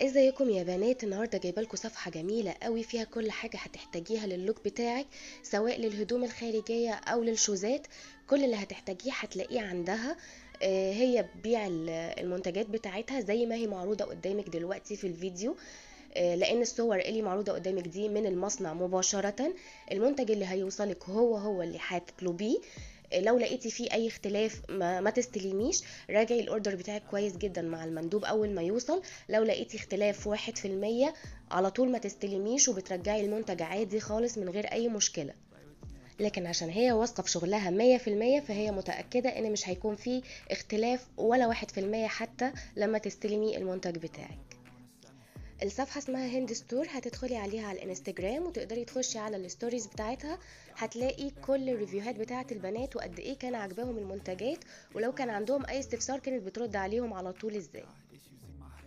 ازيكم يا بنات؟ النهارده جايبه لكم صفحه جميله قوي فيها كل حاجه هتحتاجيها للوك بتاعك، سواء للهدوم الخارجيه او للشوزات. كل اللي هتحتاجيه هتلاقيه عندها. هي بتبيع المنتجات بتاعتها زي ما هي معروضه قدامك دلوقتي في الفيديو. لان الصور اللي معروضه قدامك دي من المصنع مباشره. المنتج اللي هيوصلك هو اللي هتطلبيه. لو لقيتي فيه اي اختلاف ما تستلميش. راجعي الاوردر بتاعك كويس جدا مع المندوب اول ما يوصل. لو لقيتي اختلاف 1% على طول ما تستلميش، وبترجعي المنتج عادي خالص من غير اي مشكلة. لكن عشان هي واثقة في شغلها 100%، فهي متأكدة ان مش هيكون فيه اختلاف ولا 1% حتى لما تستلمي المنتج بتاعك. الصفحة اسمها هند ستور، هتدخلي عليها على الانستجرام وتقدري تخشي على الستوريز بتاعتها. هتلاقي كل الريفيوهات بتاعت البنات وقد ايه كان عجبهم المنتجات، ولو كان عندهم اي استفسار كانت بترد عليهم على طول ازاي.